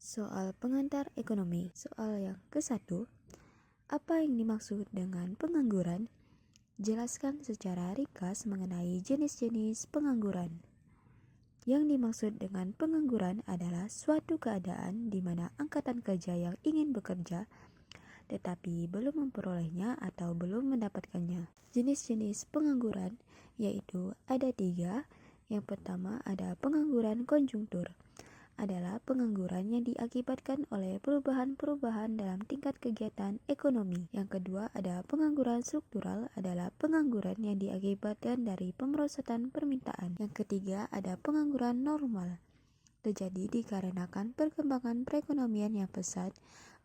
Soal pengantar ekonomi. Soal yang ke-1, apa yang dimaksud dengan pengangguran? Jelaskan secara ringkas mengenai jenis-jenis pengangguran. Yang dimaksud dengan pengangguran adalah suatu keadaan di mana angkatan kerja yang ingin bekerja tetapi belum memperolehnya atau belum mendapatkannya. Jenis-jenis pengangguran yaitu ada 3. Yang pertama ada pengangguran konjungtur, adalah pengangguran yang diakibatkan oleh perubahan-perubahan dalam tingkat kegiatan ekonomi. Yang kedua ada pengangguran struktural, adalah pengangguran yang diakibatkan dari pemerosotan permintaan. Yang ketiga ada pengangguran normal, terjadi dikarenakan perkembangan perekonomian yang pesat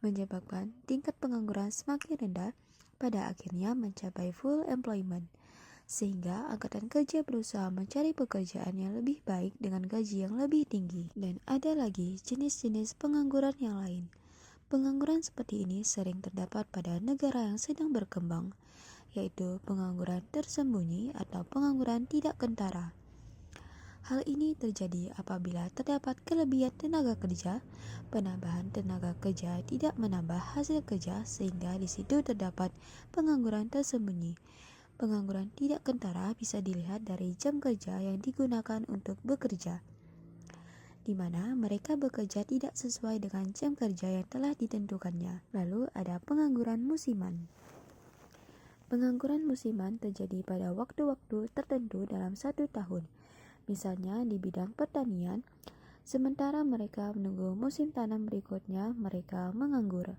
menyebabkan tingkat pengangguran semakin rendah, pada akhirnya mencapai full employment, sehingga angkatan kerja berusaha mencari pekerjaan yang lebih baik dengan gaji yang lebih tinggi. Dan ada lagi jenis-jenis pengangguran yang lain. Pengangguran seperti ini sering terdapat pada negara yang sedang berkembang, yaitu pengangguran tersembunyi atau pengangguran tidak kentara. Hal ini terjadi apabila terdapat kelebihan tenaga kerja, penambahan tenaga kerja tidak menambah hasil kerja, sehingga di situ terdapat pengangguran tersembunyi. Pengangguran tidak kentara bisa dilihat dari jam kerja yang digunakan untuk bekerja, di mana mereka bekerja tidak sesuai dengan jam kerja yang telah ditentukannya. Lalu ada pengangguran musiman. Pengangguran musiman terjadi pada waktu-waktu tertentu dalam 1 tahun. Misalnya di bidang pertanian, sementara mereka menunggu musim tanam berikutnya, mereka menganggur,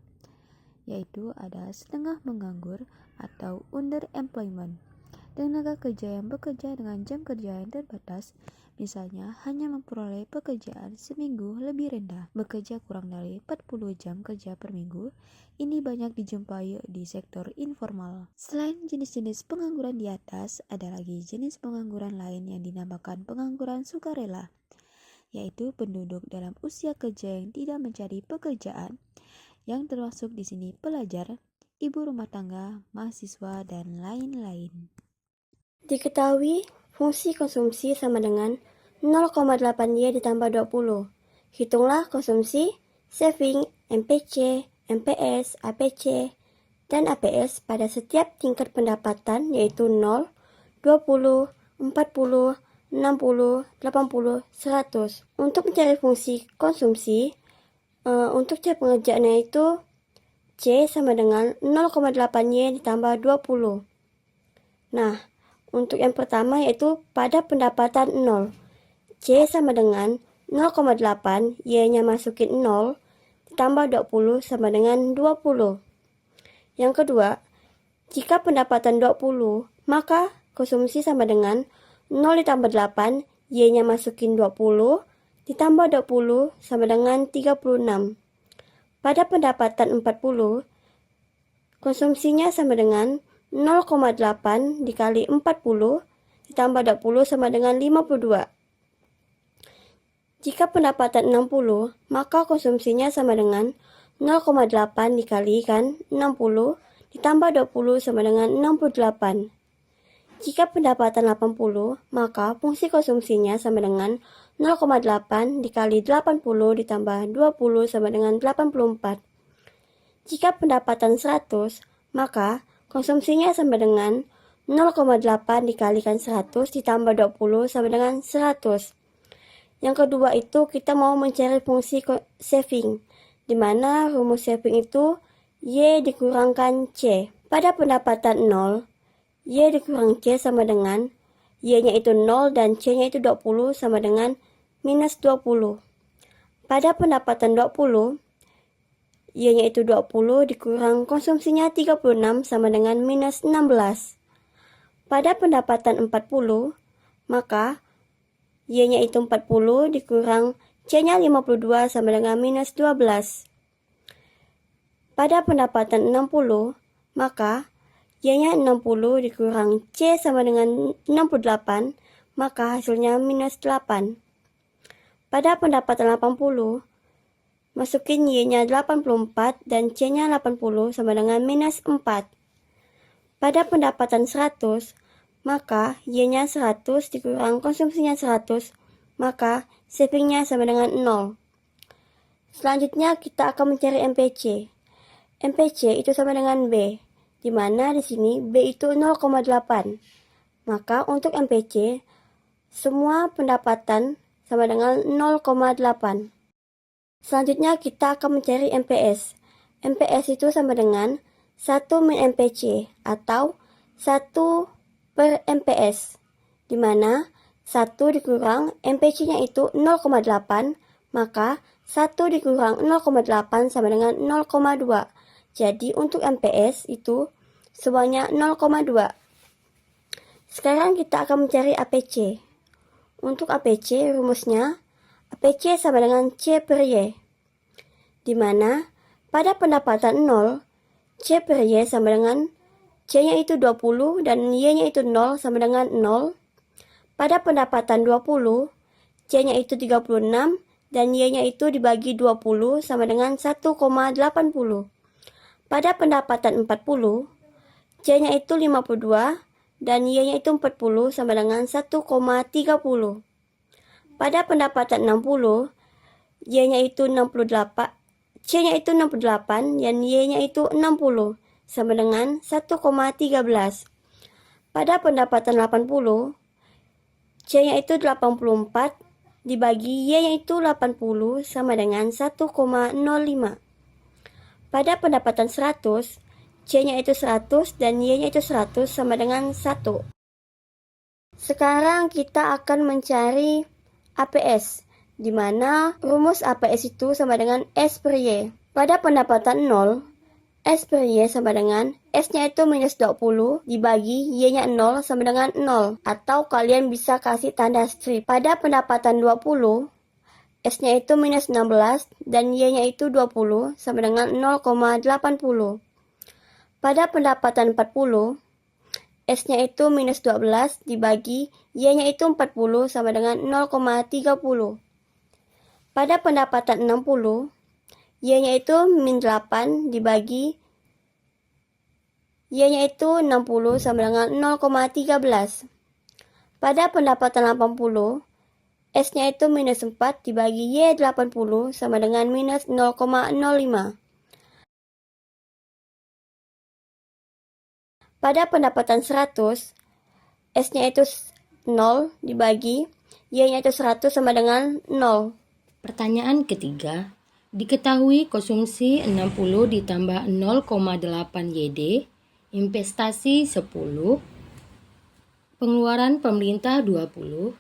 yaitu ada setengah menganggur atau underemployment. Tenaga kerja yang bekerja dengan jam kerja yang terbatas, misalnya hanya memperoleh pekerjaan seminggu lebih rendah, bekerja kurang dari 40 jam kerja per minggu. Ini banyak dijumpai di sektor informal. Selain jenis-jenis pengangguran di atas, ada lagi jenis pengangguran lain yang dinamakan pengangguran sukarela, yaitu penduduk dalam usia kerja yang tidak mencari pekerjaan, yang termasuk di sini pelajar, ibu rumah tangga, mahasiswa, dan lain-lain. Diketahui fungsi konsumsi sama dengan 0,8Y ditambah 20. Hitunglah konsumsi, saving, MPC, MPS, APC, dan APS pada setiap tingkat pendapatan, yaitu 0, 20, 40, 60, 80, 100. Untuk mencari fungsi konsumsi, untuk cara pengerjaannya itu C sama dengan 0,8Y ditambah 20. Nah, untuk yang pertama yaitu pada pendapatan 0. C sama dengan 0,8, Y-nya masukin 0, ditambah 20 sama dengan 20. Yang kedua, jika pendapatan 20, maka konsumsi sama dengan 0 ditambah 8, Y-nya masukin 20, ditambah 20 sama dengan 36. Pada pendapatan 40, konsumsinya sama dengan 0,8 dikali 40 ditambah 20 sama dengan 52. Jika pendapatan 60, maka konsumsinya sama dengan 0,8 dikalikan 60 ditambah 20 sama dengan 68. Jika pendapatan 80, maka fungsi konsumsinya sama dengan 0,8 dikali 80 ditambah 20 sama dengan 84. Jika pendapatan 100, maka konsumsinya sama dengan 0,8 dikalikan 100 ditambah 20 sama dengan 100. Yang kedua itu kita mau mencari fungsi saving, di mana rumus saving itu Y dikurangkan C. Pada pendapatan 0, Y dikurang C sama dengan Y-nya itu 0 dan C-nya itu 20 sama dengan minus 20. Pada pendapatan 20, Y-nya itu 20 dikurang konsumsinya 36 sama dengan minus 16. Pada pendapatan 40, maka Y-nya itu 40 dikurang C-nya 52 sama dengan minus 12. Pada pendapatan 60, maka Y-nya 60 dikurang C sama dengan 68, maka hasilnya minus 8. Pada pendapatan 80, masukin Y-nya 84 dan C-nya 80 sama dengan minus 4. Pada pendapatan 100, maka Y-nya 100 dikurang konsumsinya 100, maka savingnya sama dengan 0. Selanjutnya kita akan mencari MPC. MPC itu sama dengan B, di mana di sini B itu 0,8. Maka untuk MPC, semua pendapatan sama dengan 0,8. Selanjutnya kita akan mencari MPS. MPS itu sama dengan 1 min MPC atau 1 per MPS, di mana 1 dikurang MPC-nya itu 0,8, maka 1 dikurang 0,8 sama dengan 0,2. Jadi untuk MPS itu semuanya 0,2. Sekarang kita akan mencari APC. Untuk APC rumusnya APC sama dengan C per Y, di mana pada pendapatan 0, C per Y sama dengan C-nya itu 20 dan Y-nya itu 0 sama dengan 0. Pada pendapatan 20, C-nya itu 36 dan Y-nya itu dibagi 20 sama dengan 1,80. Pada pendapatan 40, C-nya itu 52 dan Y-nya itu 40 sama dengan 1,30. Pada pendapatan 60, Y-nya itu 68, C-nya itu 68 dan Y-nya itu 60 sama dengan 1,13. Pada pendapatan 80, C-nya itu 84 dibagi Y-nya itu 80 sama dengan 1,05. Pada pendapatan 100, C-nya itu 100 dan Y-nya itu 100 sama dengan 1. Sekarang kita akan mencari APS, di mana rumus APS itu sama dengan S per Y. Pada pendapatan 0, S per Y sama dengan S-nya itu minus 20 dibagi Y-nya 0 sama dengan 0. Atau kalian bisa kasih tanda strip. Pada pendapatan 20, S-nya itu minus 16 dan Y-nya itu 20 sama dengan 0,80. Pada pendapatan 40, S-nya itu minus 12 dibagi Y-nya itu 40 sama dengan 0,30. Pada pendapatan 60, Y-nya itu min 8 dibagi Y-nya itu 60 sama dengan 0,13. Pada pendapatan 80, S-nya itu minus 4 dibagi Y 80 sama dengan minus 0,05. Pada pendapatan 100, S-nya itu 0 dibagi Y-nya itu 100 sama dengan 0. Pertanyaan ketiga, diketahui konsumsi 60 ditambah 0,8 YD, investasi 10, pengeluaran pemerintah 20,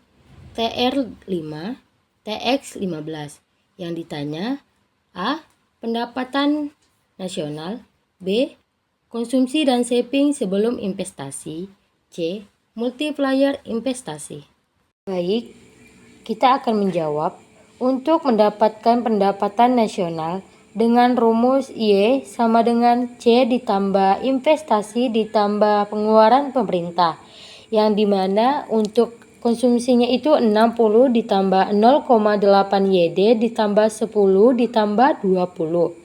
TR 5, TX 15. Yang ditanya A. Pendapatan nasional, B. Konsumsi dan saving sebelum investasi, C. Multiplier investasi. Baik, kita akan menjawab. Untuk mendapatkan pendapatan nasional dengan rumus Y sama dengan C ditambah investasi ditambah pengeluaran pemerintah, yang dimana untuk konsumsinya itu 60 ditambah 0,8 YD ditambah 10 ditambah 20.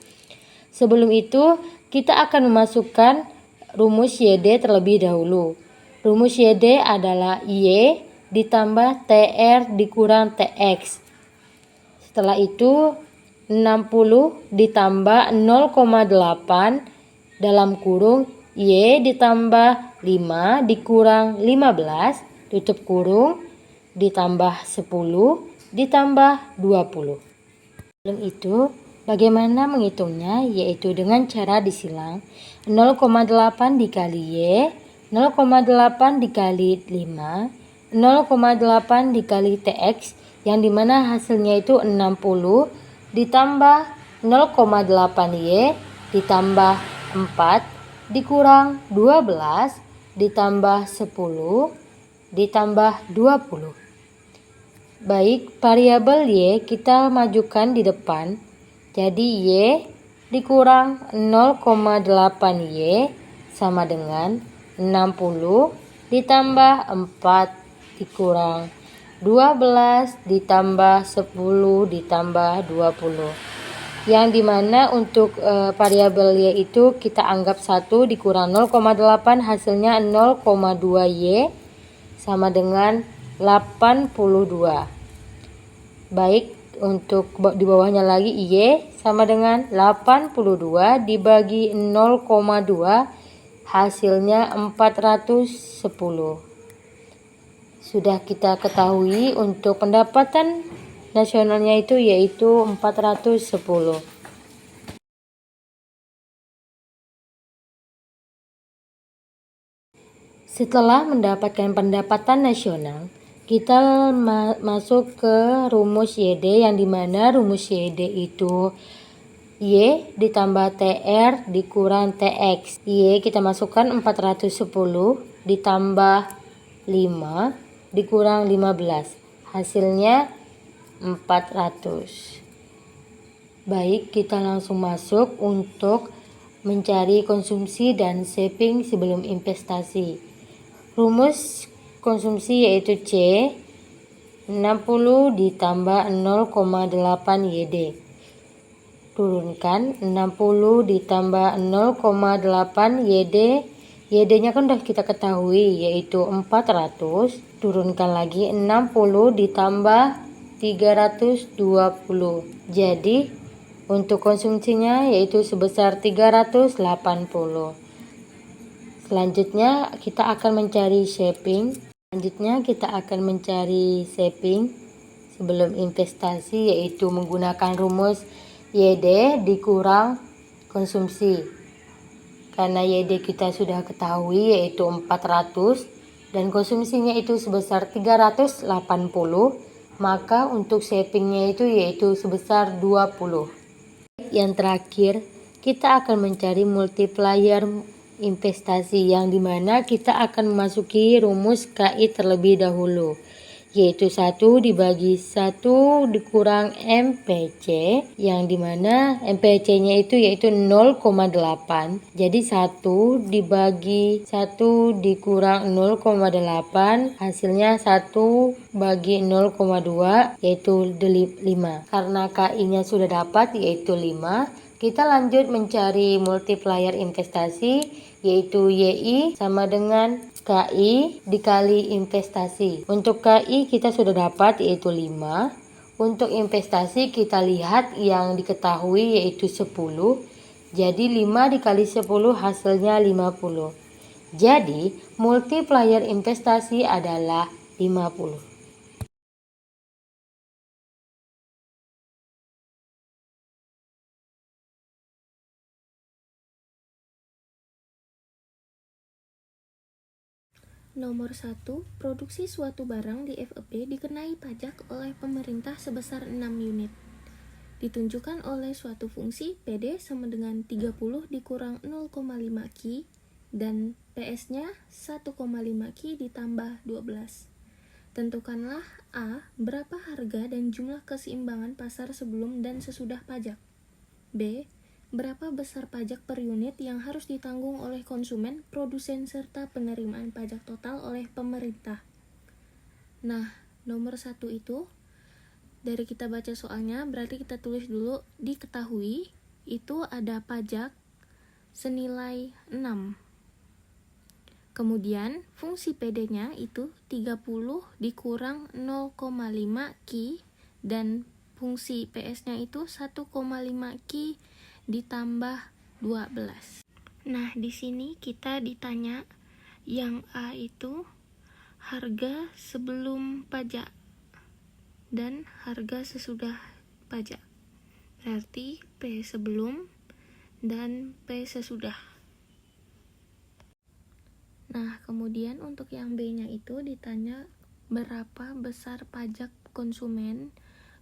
Sebelum itu kita akan memasukkan rumus YD terlebih dahulu. Rumus YD adalah Y ditambah TR dikurang TX. Setelah itu 60 ditambah 0,8 dalam kurung Y ditambah 5 dikurang 15 tutup kurung ditambah 10 ditambah 20. Sebelum itu bagaimana menghitungnya, yaitu dengan cara disilang 0,8 dikali Y, 0,8 dikali 5, 0,8 dikali TX, yang dimana hasilnya itu 60 ditambah 0,8 Y ditambah 4 dikurang 12 ditambah 10 ditambah 20. Baik, variabel Y kita majukan di depan. Jadi Y dikurang 0,8 Y sama dengan 60 ditambah 4 dikurang 12 ditambah 10 ditambah 20. Yang dimana untuk variabel Y itu kita anggap 1 dikurang 0,8 hasilnya 0,2 Y sama dengan 82. Baik, untuk di bawahnya lagi Y sama dengan 82 dibagi 0,2 hasilnya 410. Sudah kita ketahui untuk pendapatan nasionalnya itu yaitu 410. Setelah mendapatkan pendapatan nasional, kita masuk ke rumus YD, yang dimana rumus YD itu Y ditambah TR dikurang TX. Y kita masukkan 410 ditambah 5 dikurang 15. Hasilnya 400. Baik, kita langsung masuk untuk mencari konsumsi dan saving sebelum investasi. Rumus konsumsi yaitu C 60 ditambah 0,8 YD. Turunkan 60 ditambah 0,8 YD. YD-nya kan udah kita ketahui yaitu 400. Turunkan lagi 60 ditambah 320. Jadi untuk konsumsinya yaitu sebesar 380. Selanjutnya kita akan mencari saving. Sebelum investasi, yaitu menggunakan rumus YD dikurang konsumsi. Karena YD kita sudah ketahui yaitu 400 dan konsumsinya itu sebesar 380, maka untuk savingnya itu yaitu sebesar 20. Yang terakhir, kita akan mencari multiplier investasi, yang dimana kita akan memasuki rumus KI terlebih dahulu, yaitu 1 dibagi 1 dikurang MPC, yang dimana MPC-nya itu yaitu 0,8. Jadi 1 dibagi 1 dikurang 0,8, hasilnya 1 bagi 0,2 yaitu 5. Karena KI-nya sudah dapat yaitu 5, kita lanjut mencari multiplier investasi, yaitu YI sama dengan KI dikali investasi. Untuk KI kita sudah dapat yaitu 5. Untuk investasi kita lihat yang diketahui yaitu 10. Jadi 5 dikali 10 hasilnya 50. Jadi multiplier investasi adalah 50. Nomor 1. Produksi suatu barang di FEP dikenai pajak oleh pemerintah sebesar 6 unit. Ditunjukkan oleh suatu fungsi PD sama dengan 30 dikurang 0,5 Ki dan PS-nya 1,5 Ki ditambah 12. Tentukanlah A. Berapa harga dan jumlah keseimbangan pasar sebelum dan sesudah pajak. B. Berapa besar pajak per unit yang harus ditanggung oleh konsumen, produsen, serta penerimaan pajak total oleh pemerintah. Nah, nomor 1 itu, dari kita baca soalnya, berarti kita tulis dulu, diketahui, itu ada pajak senilai 6. Kemudian, fungsi PD-nya itu 30 dikurang 0,5 Ki, dan fungsi PS-nya itu 1,5 Ki ditambah 12. Nah, di sini kita ditanya yang A itu harga sebelum pajak dan harga sesudah pajak. Berarti P sebelum dan P sesudah. Nah, kemudian untuk yang B-nya itu ditanya berapa besar pajak konsumen,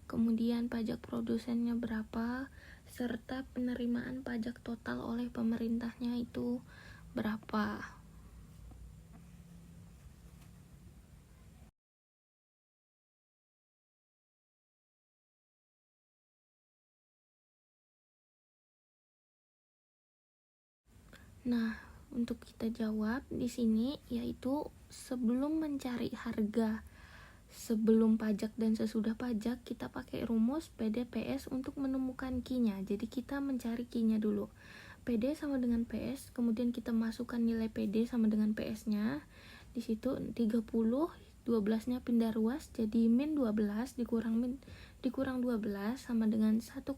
kemudian pajak produsennya berapa, serta penerimaan pajak total oleh pemerintahnya itu berapa. Nah, untuk kita jawab di sini yaitu sebelum mencari harga sebelum pajak dan sesudah pajak, kita pakai rumus PDPS untuk menemukan Ki-nya. Jadi kita mencari Ki-nya dulu. PD sama dengan PS, kemudian kita masukkan nilai PD sama dengan PS-nya. Di situ 30 12-nya pindah ruas jadi min 12 dikurang 12 sama dengan 1,5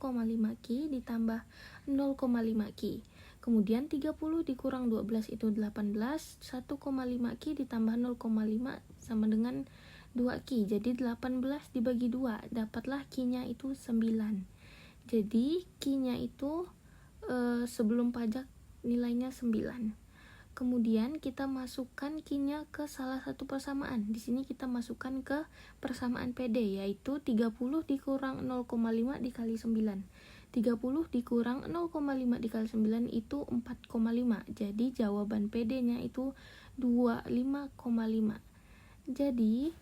Ki ditambah 0,5 Ki. Kemudian 30 dikurang 12 itu 18, 1,5 Ki ditambah 0,5 sama dengan 2 Ki. Jadi 18 dibagi 2, dapatlah Ki-nya itu 9. Jadi Ki-nya itu sebelum pajak nilainya 9. Kemudian kita masukkan Ki-nya ke salah satu persamaan. Di sini kita masukkan ke persamaan PD, yaitu 30 dikurang 0,5 dikali 9. 30 dikurang 0,5 dikali 9 itu 4,5. Jadi jawaban PD-nya itu 25,5. Jadi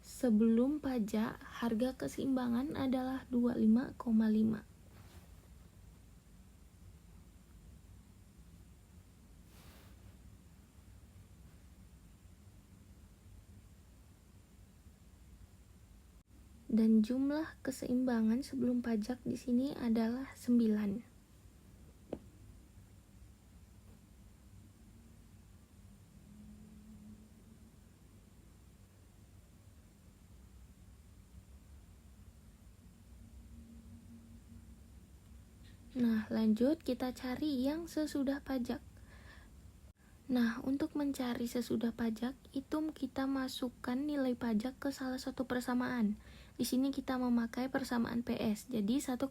sebelum pajak harga keseimbangan adalah 25,5. Dan jumlah keseimbangan sebelum pajak di sini adalah 9. Nah, lanjut kita cari yang sesudah pajak. Nah, untuk mencari sesudah pajak, itu kita masukkan nilai pajak ke salah satu persamaan. Di sini kita memakai persamaan PS. Jadi 1,5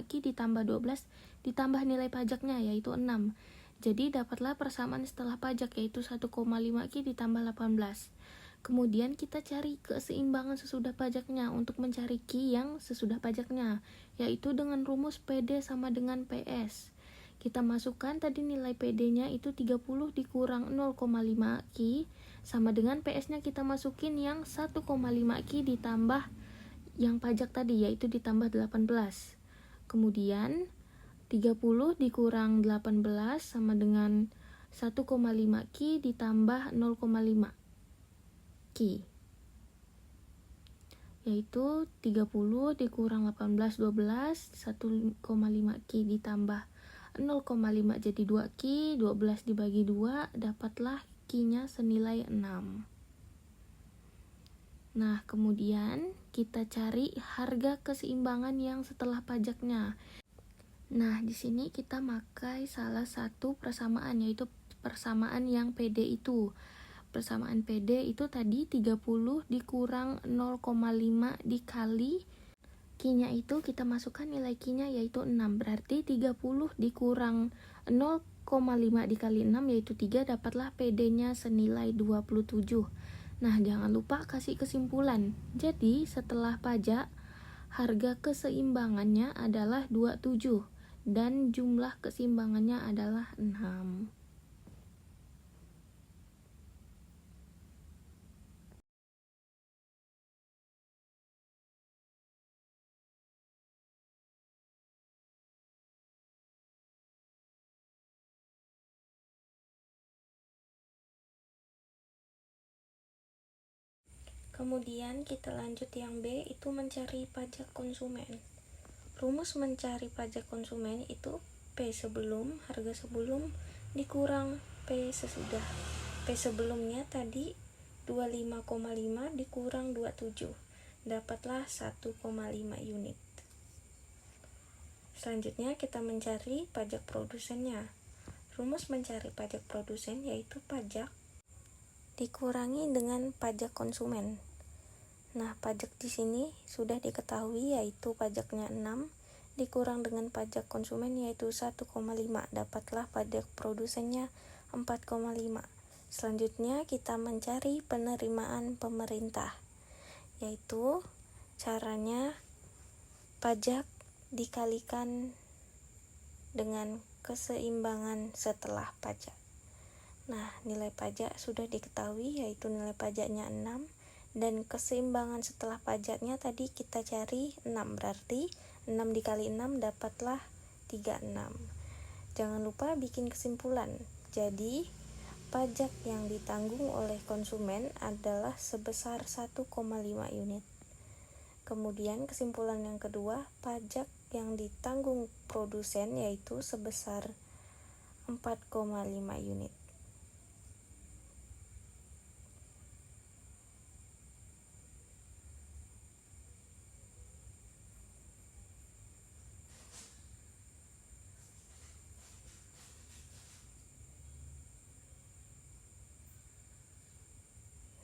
Ki ditambah 12 ditambah nilai pajaknya yaitu 6. Jadi dapatlah persamaan setelah pajak yaitu 1,5 Ki ditambah 18. Kemudian kita cari keseimbangan sesudah pajaknya untuk mencari Ki yang sesudah pajaknya, yaitu dengan rumus PD sama dengan PS. Kita masukkan tadi nilai PD-nya itu 30 dikurang 0,5 Ki sama dengan PS-nya kita masukin yang 1,5 Ki ditambah yang pajak tadi yaitu ditambah 18. Kemudian 30 dikurang 18 sama dengan 1,5 Ki ditambah 0,5 Ki, yaitu 30 dikurang 18 12, 1,5 Ki ditambah 0,5 jadi 2 Ki, 12 dibagi 2 dapatlah Ki-nya senilai 6. Nah, kemudian kita cari harga keseimbangan yang setelah pajaknya. Nah, di sini kita pakai salah satu persamaan yaitu persamaan yang PD itu. Persamaan PD itu tadi 30 dikurang 0,5 dikali Ki-nya itu kita masukkan nilai Ki-nya yaitu 6. Berarti 30 dikurang 0,5 dikali 6 yaitu 3 dapatlah PD-nya senilai 27. Nah, jangan lupa kasih kesimpulan. Jadi, setelah pajak harga keseimbangannya adalah 27 dan jumlah keseimbangannya adalah 6. Kemudian kita lanjut yang B, itu mencari pajak konsumen. Rumus mencari pajak konsumen itu P sebelum, harga sebelum dikurang P sesudah. P sebelumnya tadi 25,5 dikurang 27, dapatlah 1,5 unit. Selanjutnya kita mencari pajak produsennya. Rumus mencari pajak produsen yaitu pajak dikurangi dengan pajak konsumen. Nah, pajak di sini sudah diketahui yaitu pajaknya 6 dikurang dengan pajak konsumen yaitu 1,5, dapatlah pajak produsennya 4,5. Selanjutnya kita mencari penerimaan pemerintah, yaitu caranya pajak dikalikan dengan keseimbangan setelah pajak. Nah, nilai pajak sudah diketahui yaitu nilai pajaknya 6 dan keseimbangan setelah pajaknya tadi kita cari 6, berarti 6 dikali 6 dapatlah 36. Jangan lupa bikin kesimpulan. Jadi pajak yang ditanggung oleh konsumen adalah sebesar 1,5 unit. Kemudian kesimpulan yang kedua, pajak yang ditanggung produsen yaitu sebesar 4,5 unit.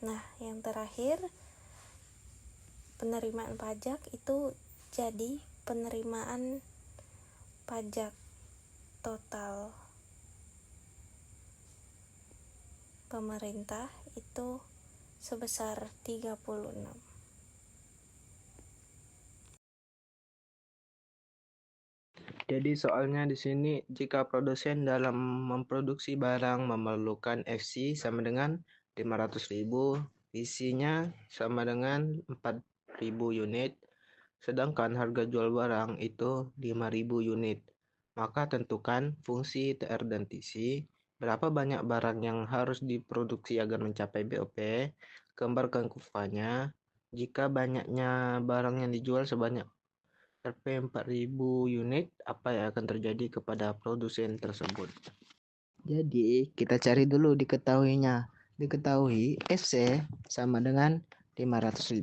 Nah, yang terakhir, penerimaan pajak itu jadi penerimaan pajak total pemerintah itu sebesar 36. Jadi soalnya di sini jika produsen dalam memproduksi barang memerlukan FC sama dengan 500.000, isinya sama dengan 4.000 unit, sedangkan harga jual barang itu 5.000 unit. Maka tentukan fungsi TR dan TC, berapa banyak barang yang harus diproduksi agar mencapai BOP, gambarkan kurvanya. Jika banyaknya barang yang dijual sebanyak RP 4.000 unit, apa yang akan terjadi kepada produsen tersebut? Jadi, kita cari dulu diketahuinya. Diketahui FC sama dengan 500.000,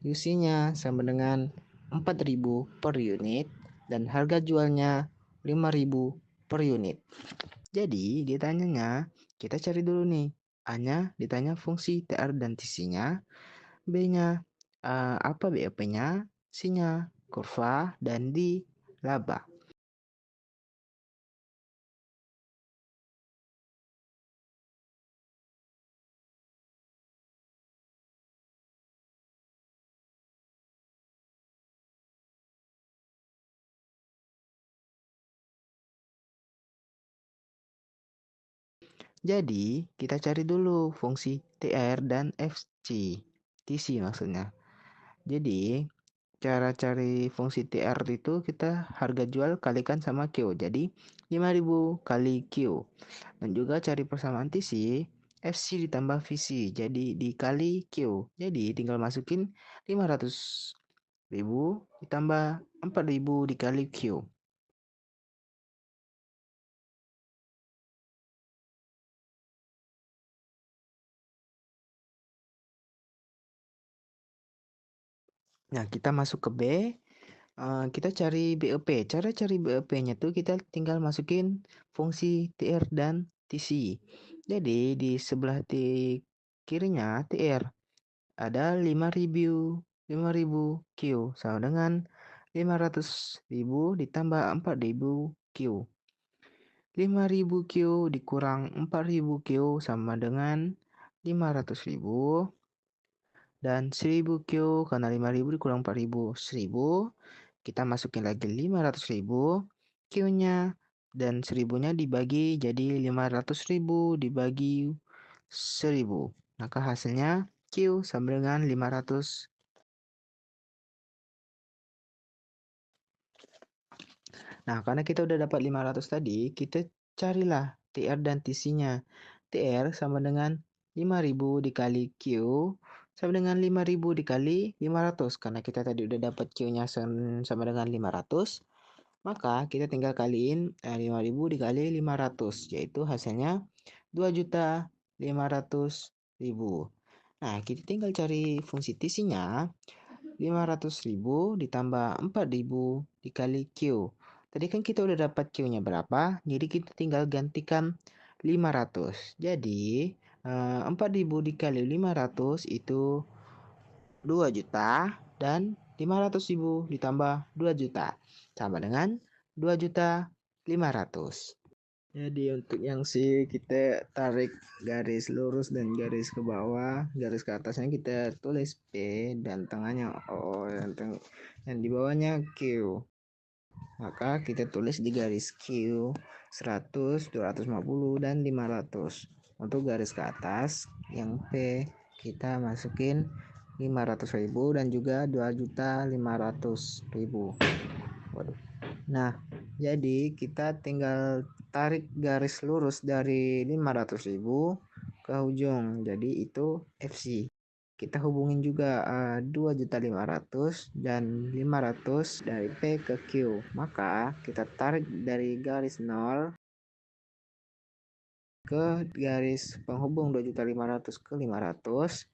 UC-nya sama dengan 4.000 per unit, dan harga jualnya 5.000 per unit. Jadi, ditanyanya, kita cari dulu nih. A-nya ditanya fungsi TR dan TC-nya, B-nya apa BOP-nya, C-nya kurva, dan D laba. Jadi, kita cari dulu fungsi TR dan FC. TC maksudnya. Jadi, cara cari fungsi TR itu kita harga jual kalikan sama Q. Jadi, 5.000 kali Q. Dan juga cari persamaan TC, FC ditambah VC. Jadi, dikali Q. Jadi, tinggal masukin 500.000 ditambah 4.000 dikali Q. Nah, kita masuk ke B. Kita cari BOP. Cara cari BOP-nya tuh kita tinggal masukin fungsi TR dan TC. Jadi di sebelah kirinya TR ada 5.000 Q sama dengan 500.000 ditambah 4.000 Q. 5.000 Q dikurang 4.000 Q sama dengan 500.000. Dan 1.000 Q karena 5.000 dikurang 4.000. 1.000 kita masukin lagi 500.000 Q-nya, dan 1.000-nya dibagi jadi 500.000 dibagi 1.000. Maka hasilnya Q sama dengan 500. Nah, karena kita udah dapat 500 tadi, kita carilah TR dan TC-nya. TR sama dengan 5.000 dikali Q sama dengan 5.000 dikali 500. Karena kita tadi udah dapat Q-nya sama dengan 500, maka kita tinggal kaliin 5.000 dikali 500, yaitu hasilnya 2.500.000. Nah, kita tinggal cari fungsi TC-nya. 500.000 ditambah 4.000 dikali Q. Tadi kan kita udah dapat Q-nya berapa, jadi kita tinggal gantikan 500. Jadi 4.000 dikali 500 itu 2 juta, dan 500.000 ditambah 2 juta sama dengan 2.500.000. Jadi untuk yang C kita tarik garis lurus dan garis ke bawah, garis ke atasnya kita tulis P dan tengahnya O, dan di bawahnya Q. Maka kita tulis di garis Q 100, 250, dan 500. Untuk garis ke atas yang P kita masukin 500.000 dan juga 2.500.000. Waduh. Nah, jadi kita tinggal tarik garis lurus dari 500.000 ke ujung. Jadi itu FC. Kita hubungin juga 2.500.000 dan 500 dari P ke Q. Maka kita tarik dari garis 0 ke garis penghubung 2.500.000 ke 500.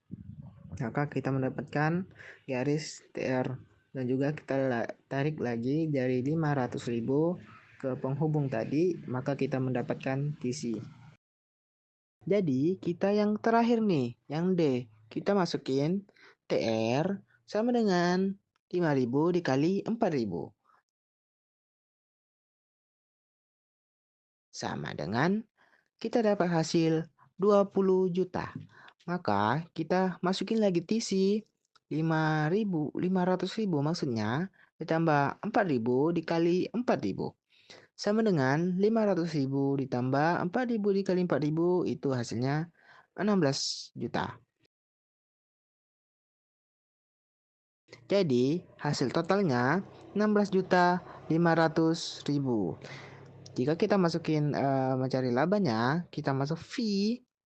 Maka kita mendapatkan garis TR. Dan juga kita tarik lagi dari 500.000 ke penghubung tadi, maka kita mendapatkan TC. Jadi kita yang terakhir nih, yang D. Kita masukin TR sama dengan 5.000 dikali 4.000. Sama dengan kita dapat hasil 20 juta. Maka kita masukin lagi TC 500.000 maksudnya ditambah 4.000 dikali 4.000. Sama dengan 500.000 ditambah 4.000 dikali 4.000 itu hasilnya 16 juta. Jadi hasil totalnya 16.500.000. Jika kita masukin mencari labanya, kita masuk V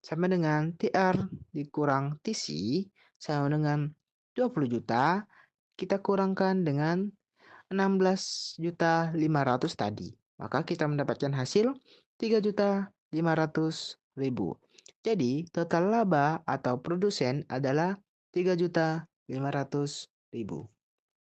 sama dengan TR dikurang TC sama dengan 20 juta. Kita kurangkan dengan 16.500.000 tadi. Maka kita mendapatkan hasil 3.500.000. Jadi total laba atau produsen adalah 3.500.000.